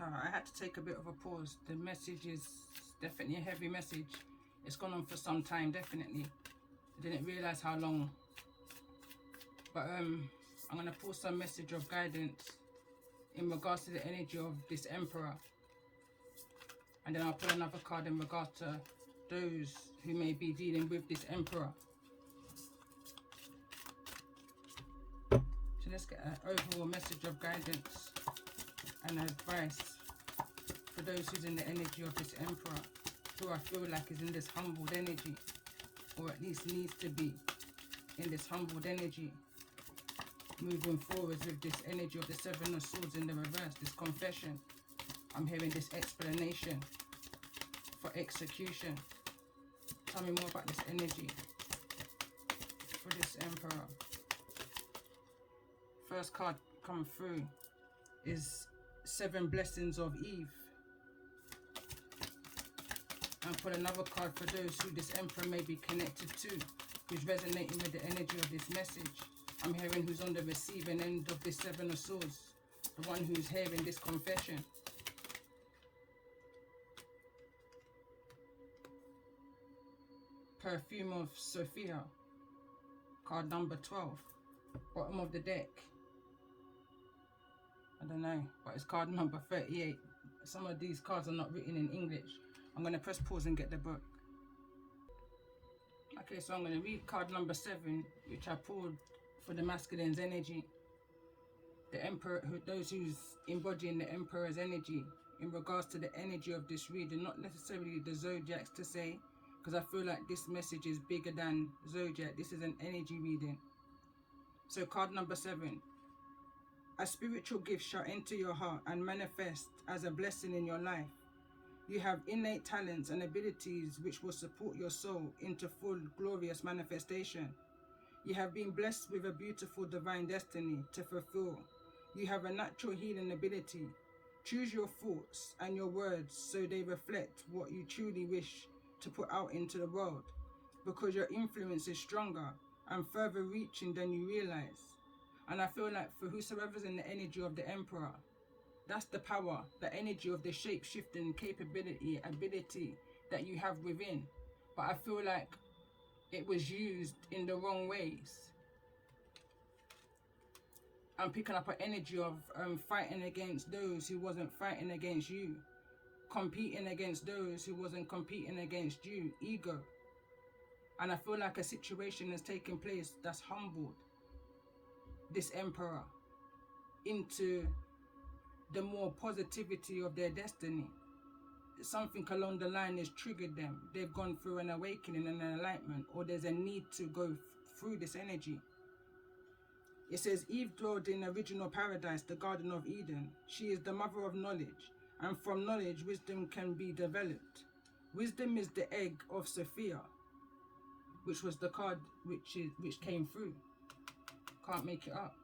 I had to take a bit of a pause. The message is definitely a heavy message. It's gone on for some time, definitely. I didn't realize how long. But I'm going to pull some message of guidance in regards to the energy of this Emperor. And then I'll pull another card in regards to those who may be dealing with this Emperor. So let's get an overall message of guidance and advice for those who's in the energy of this Emperor, who I feel like is in this humbled energy, or at least needs to be in this humbled energy, moving forwards with this energy of the Seven of Swords in the reverse, this confession. I'm hearing this explanation for execution. Tell me more about this energy for this Emperor. First card come through is 7 Blessings of Eve. And put another card for those who this Emperor may be connected to, who's resonating with the energy of this message. I'm hearing who's on the receiving end of this 7 of Swords, the one who's hearing this confession. Perfume of Sophia, card number 12, bottom of the deck. I don't know, but it's card number 38. Some of these cards are not written in English. I'm going to press pause and get the book. Okay, so I'm going to read card number 7, which I pulled for the masculine's energy. The Emperor, those who's embodying the Emperor's energy in regards to the energy of this reading, not necessarily the zodiacs to say, because I feel like this message is bigger than zodiac. This is an energy reading. So card number 7. A spiritual gift shall enter your heart and manifest as a blessing in your life. You have innate talents and abilities which will support your soul into full glorious manifestation. You have been blessed with a beautiful divine destiny to fulfill. You have a natural healing ability. Choose your thoughts and your words so they reflect what you truly wish to put out into the world, because your influence is stronger and further reaching than you realize. And I feel like for whosoever's in the energy of the Emperor, that's the power, the energy of the shape-shifting capability, ability that you have within. But I feel like it was used in the wrong ways. I'm picking up an energy of fighting against those who wasn't fighting against you. Competing against those who wasn't competing against you. Ego. And I feel like a situation has taken place that's humbled this Emperor into the more positivity of their destiny. Something along the line has triggered them. They've gone through an awakening and an enlightenment, or there's a need to go through this energy. It says, Eve dwelled in original paradise, the Garden of Eden. She is the mother of knowledge, and from knowledge, wisdom can be developed. Wisdom is the egg of Sophia, which was the card which came through. Can't make it up.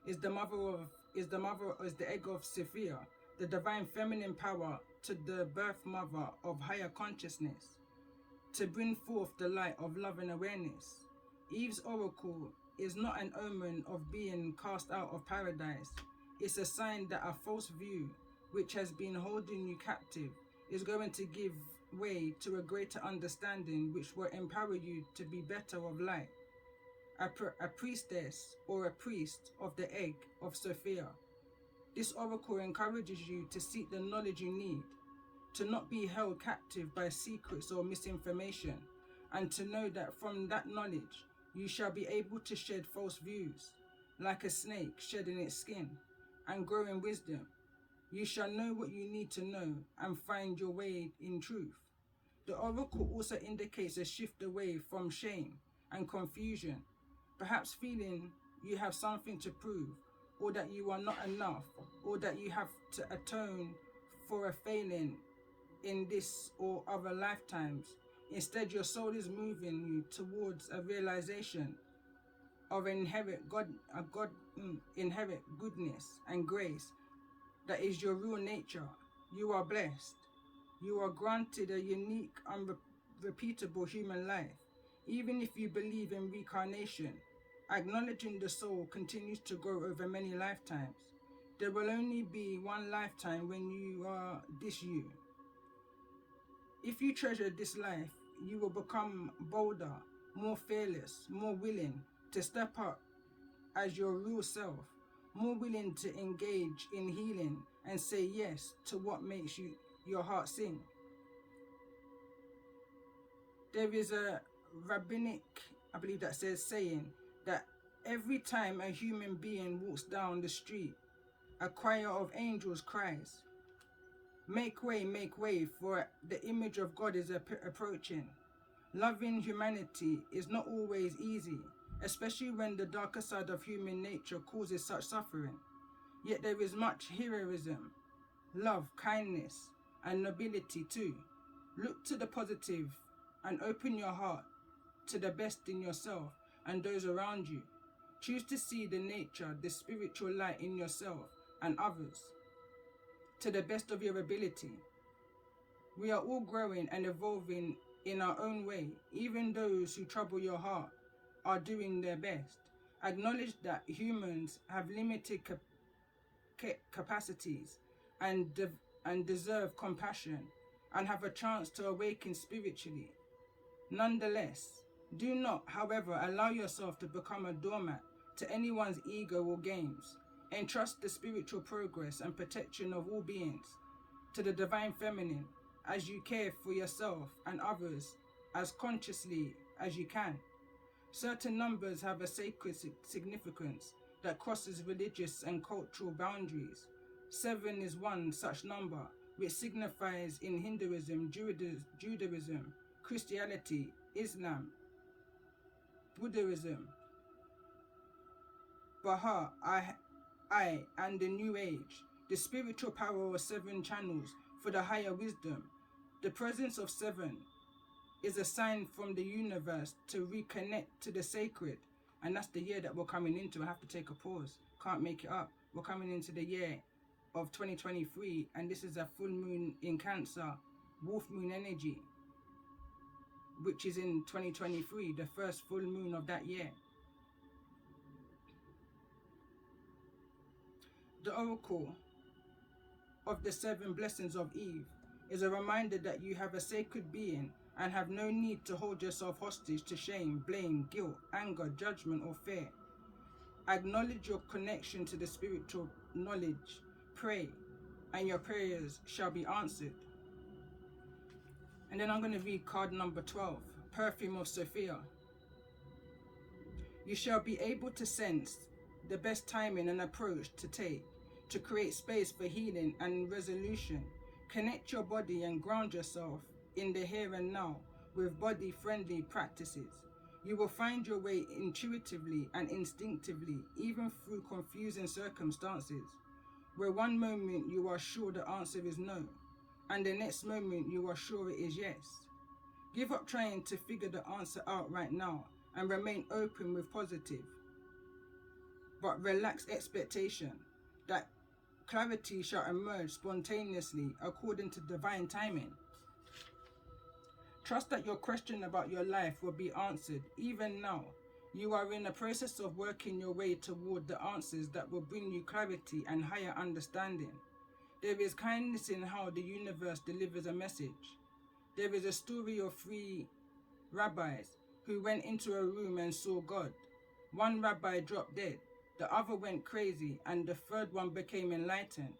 Is the egg of Sophia, the divine feminine power to the birth mother of higher consciousness, to bring forth the light of love and awareness. Eve's oracle is not an omen of being cast out of paradise. It's a sign that a false view, which has been holding you captive, is going to give way to a greater understanding which will empower you to be better of light. A priestess or a priest of the egg of Sophia. This oracle encourages you to seek the knowledge you need, to not be held captive by secrets or misinformation, and to know that from that knowledge you shall be able to shed false views, like a snake shedding its skin, and grow in wisdom. You shall know what you need to know and find your way in truth. The oracle also indicates a shift away from shame and confusion, perhaps feeling you have something to prove, or that you are not enough, or that you have to atone for a failing in this or other lifetimes. Instead, your soul is moving you towards a realization of inherent goodness and grace that is your real nature. You are blessed. You are granted a unique, unrepeatable human life. Even if you believe in reincarnation, acknowledging the soul continues to grow over many lifetimes. There will only be one lifetime when you are this you. If you treasure this life, you will become bolder, more fearless, more willing to step up as your real self, more willing to engage in healing and say yes to what makes your heart sing. There is a rabbinic, I believe that says, saying that every time a human being walks down the street, a choir of angels cries, make way, for the image of God is approaching. Loving humanity is not always easy, especially when the darker side of human nature causes such suffering. Yet there is much heroism, love, kindness, and nobility too. Look to the positive and open your heart to the best in yourself and those around you. Choose to see the nature, the spiritual light in yourself and others to the best of your ability. We are all growing and evolving in our own way. Even those who trouble your heart are doing their best. Acknowledge that humans have limited capacities and deserve compassion and have a chance to awaken spiritually. Nonetheless, do not, however, allow yourself to become a doormat to anyone's ego or games. Entrust the spiritual progress and protection of all beings to the divine feminine as you care for yourself and others as consciously as you can. Certain numbers have a sacred significance that crosses religious and cultural boundaries. 7 is one such number, which signifies in Hinduism, Judaism, Christianity, Islam, Buddhism, Baha'i, and the New Age. The spiritual power of 7 channels for the higher wisdom. The presence of 7 is a sign from the universe to reconnect to the sacred. And that's the year that we're coming into. I have to take a pause. Can't make it up. We're coming into the year of 2023. And this is a full moon in Cancer, wolf moon energy, which is in 2023, the first full moon of that year. The oracle of the 7 blessings of Eve is a reminder that you have a sacred being and have no need to hold yourself hostage to shame, blame, guilt, anger, judgment, or fear. Acknowledge your connection to the spiritual knowledge. Pray, and your prayers shall be answered. And then I'm going to read card number 12, Perfume of Sophia. You shall be able to sense the best timing and approach to take to create space for healing and resolution. Connect your body and ground yourself in the here and now with body-friendly practices. You will find your way intuitively and instinctively, even through confusing circumstances, where one moment you are sure the answer is no, and the next moment you are sure it is yes. Give up trying to figure the answer out right now and remain open with positive, but relaxed expectation that clarity shall emerge spontaneously according to divine timing. Trust that your question about your life will be answered even now. You are in the process of working your way toward the answers that will bring you clarity and higher understanding. There is kindness in how the universe delivers a message. There is a story of 3 rabbis who went into a room and saw God. One rabbi dropped dead, the other went crazy, and the third one became enlightened.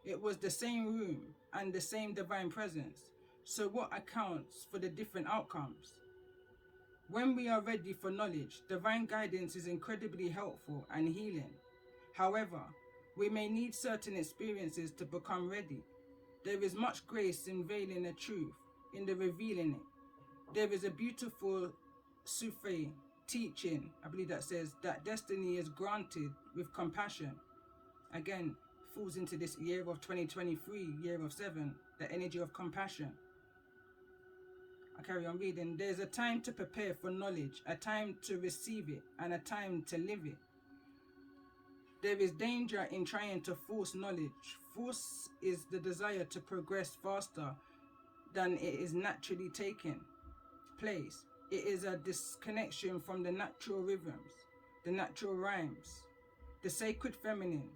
It was the same room and the same divine presence. So what accounts for the different outcomes? When we are ready for knowledge, divine guidance is incredibly helpful and healing. However, we may need certain experiences to become ready. There is much grace in veiling the truth, in the revealing it. There is a beautiful Sufi teaching, I believe that says that destiny is granted with compassion. Again, falls into this year of 2023, year of 7, the energy of compassion. I carry on reading. There's a time to prepare for knowledge, a time to receive it, and a time to live it. There is danger in trying to force knowledge. Force is the desire to progress faster than it is naturally taking place. It is a disconnection from the natural rhythms, the natural rhymes, the sacred feminine.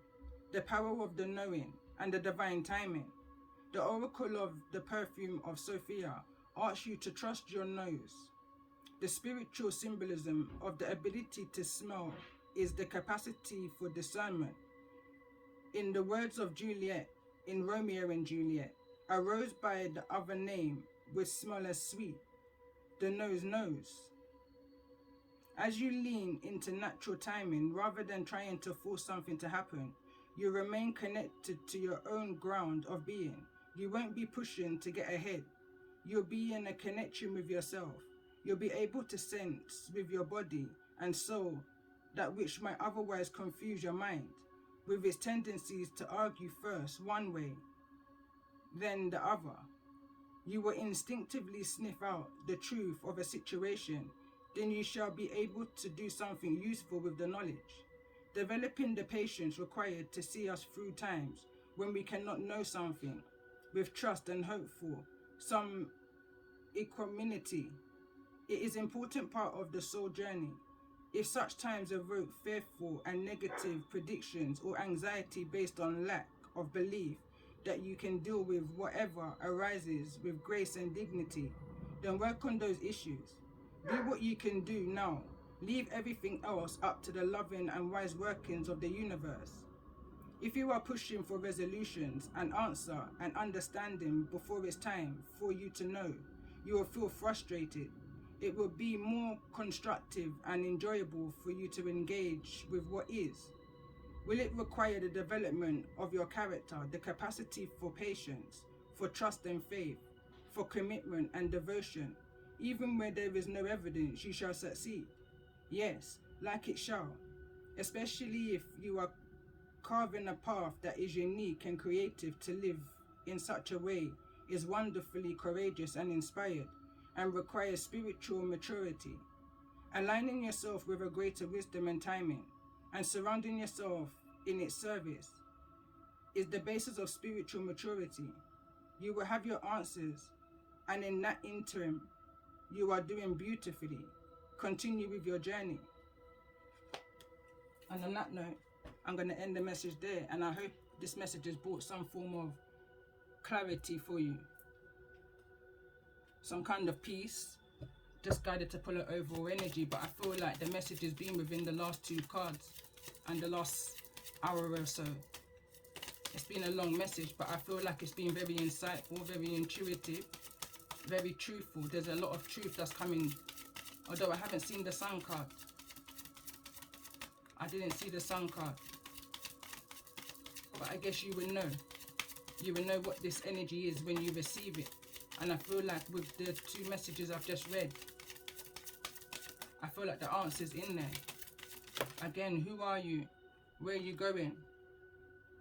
the power of the knowing, and the divine timing. The oracle of the perfume of Sophia asks you to trust your nose. The spiritual symbolism of the ability to smell is the capacity for discernment. In the words of Juliet in Romeo and Juliet, a rose by the other name would smell as sweet. The nose knows. As you lean into natural timing rather than trying to force something to happen, you remain connected to your own ground of being. You won't be pushing to get ahead. You'll be in a connection with yourself. You'll be able to sense with your body and soul that which might otherwise confuse your mind, with its tendencies to argue first one way, then the other. You will instinctively sniff out the truth of a situation, then you shall be able to do something useful with the knowledge. Developing the patience required to see us through times when we cannot know something, with trust and hope for some equanimity. It is an important part of the soul journey. If such times evoke fearful and negative predictions or anxiety based on lack of belief that you can deal with whatever arises with grace and dignity, then work on those issues. Do what you can do now. Leave everything else up to the loving and wise workings of the universe. If you are pushing for resolutions and answer and understanding before it's time for you to know, you will feel frustrated. It will be more constructive and enjoyable for you to engage with what is. Will it require the development of your character, the capacity for patience, for trust and faith, for commitment and devotion? Even where there is no evidence, you shall succeed. Yes, like it shall, especially if you are carving a path that is unique and creative. To live in such a way is wonderfully courageous and inspired, and requires spiritual maturity. Aligning yourself with a greater wisdom and timing, and surrounding yourself in its service, is the basis of spiritual maturity. You will have your answers, and in that interim, you are doing beautifully. Continue with your journey. And on that note, I'm going to end the message there, and I hope this message has brought some form of clarity for you. Some kind of peace. Just guided to pull an overall energy, but I feel like the message has been within the last two cards and the last hour or so. It's been a long message, but I feel like it's been very insightful, very intuitive, very truthful. There's a lot of truth that's coming, although I haven't seen the sun card. I didn't see the sun card, but I guess you will know. You will know what this energy is when you receive it. And I feel like with the two messages I've just read, I feel like the answer's in there. Again, who are you? Where are you going?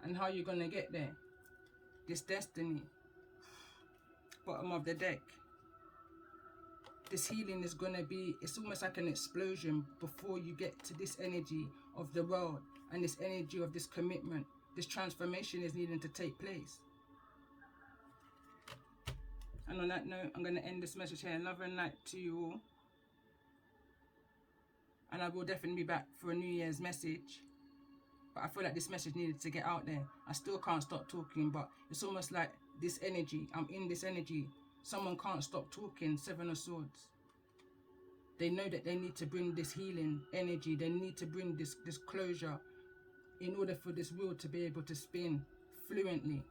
And how are you going to get there? This destiny. Bottom of the deck. This healing is going to be, it's almost like an explosion before you get to this energy of the world and this energy of this commitment. This transformation is needing to take place. And on that note, I'm going to end this message here. Love and light to you all. And I will definitely be back for a New Year's message. But I feel like this message needed to get out there. I still can't stop talking, but it's almost like this energy. I'm in this energy. Someone can't stop talking. Seven of Swords. They know that they need to bring this healing energy. They need to bring this closure in order for this wheel to be able to spin fluently.